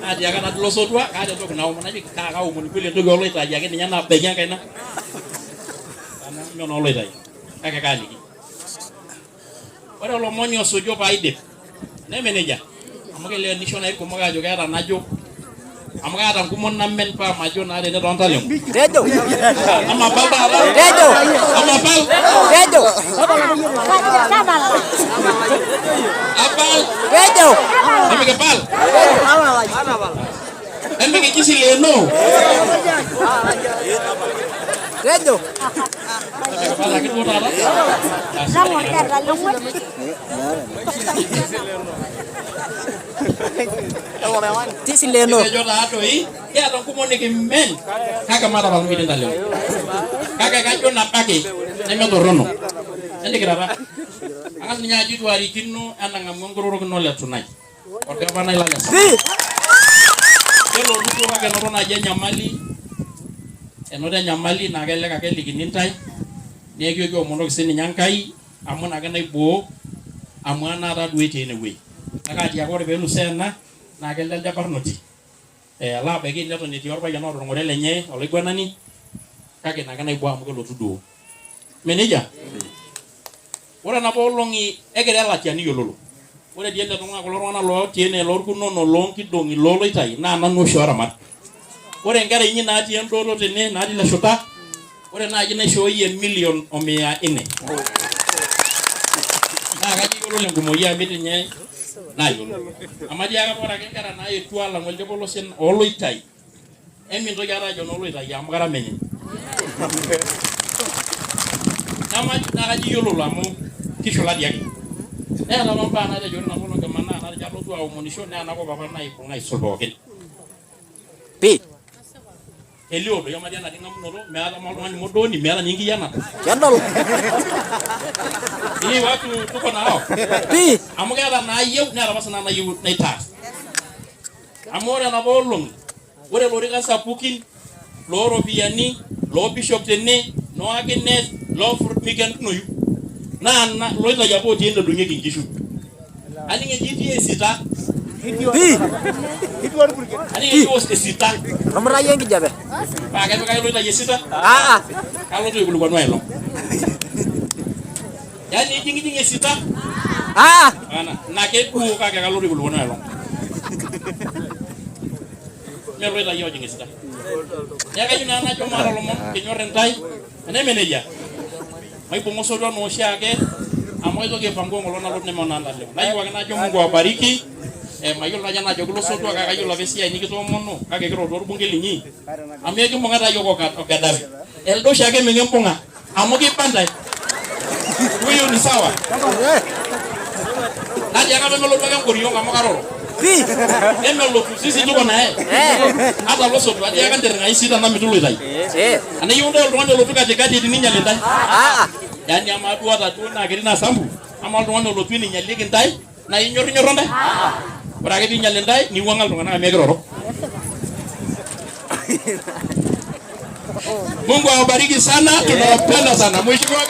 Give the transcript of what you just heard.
Aja kan ada losotua, ada tuh kenal mana aja kau mun pilih tuh goloi aja kan nyana benya kena. Karena nyono oloi tadi. Kakek kali. Ora lo monyo sojo pa ide. Ne meneja. Amake le nishona iko maga juga era najo. Amake ada kumon nammen pa majo na de rontal yo. Dedo. Ama balda ara. Dedo. Ama bal. Dedo. Apal. Dedo. Emi ke pal. Ana bal. Emi ke kisi leno. Dedo. Emi ke pal sakit muda ara. Tisi leno. Jota adoi, ya dong kumon ke men. Kaka mara bang bidin dalem. Kaka kajo na pake. Neme torono. Ende kiraba. Angas nyaji tu hari kinu anang ngongkroro keno lihat sunai. Orga panai lala. Kalau lucu kake noron aja nyamali. Enoda nyamali nagelle kake liginintai. Nego go monok sini nyangkai. Amun agana ibo. Amun ara duit ini we. Kaka dia kore belu sena. Nagelle japar noti. La bagi nyato ni tior pa janor ngore lenye oleh gua nani. Kake nagana ibo amu ko tudo. Meneja. Ora na bolongi egere la tiani yololo. Ora dia da tunga kolor wana lo tiene lor kuno no long ki dongi lolo itai na no shora mat. Ora ngare yin na ti endoro tene na di la shota. Ora na jine show ye million o mea ine. Na ga ji yololo ngumo ya mitinye na yololo. Amadi aga ora ke kara na ye tuala ngol de bolo sen olo itai. Emi ndo gara jo no lo itai am gara menye. Nama na ji yololo amu kishola diagi. La mampa na de jorna bono ke mana na jalo tu au munition na na ko baba na ipo ngai solbo ken. Pi. Elio do yama diana dinga munoro me ala mal man modoni me ala nyingi yana. Jandol. Ini watu tuko na hao. Pi. Amuga ala na yew na ala basana na yew na ita. Amora na bolong. Ore lori ka sapukin loro biani lo bishop tenne no agnes lo furmigan noyu. Na loita jabo tienda dunia kingishu. Ani nge GTA sita. Pi. Ani nge was sita. Nomor aja yang kijabe. Pak kayak loita sita. Kalau tuh belum nuelo. Yani jingi sita. Ana na ke ku kayak kalau tuh belum nuelo. Me loita yo jingi sita. Ya kayak na cuma rolomon kenyor rentai. Ane meneja. Mai pomoso do no shake amoy to ge pango ngolo na lot ne monanda le na yiwa na jo Mungu awabariki mayo la jana jo gloso to ka kayo la besia ni to monno ka ge ro dor bungeli ni ame ge monga ta yo ko ka gadabi el do shake me ngemponga amoge pandai huyo ni sawa na dia ka me lo to ngam kuriyo ngam karoro Pi. Lo sisi tuko na hata lo so dia kan der ngai sita na mitulu dai ana yundo lo tuka je kati ni nyale dai yani ama dua tatu na gerina sambu ama lo lo twini nyale gintai na inyor nyoronda ora ge nyale dai ni wangal to na megro Mungu awabariki sana tunawapenda sana mheshimiwa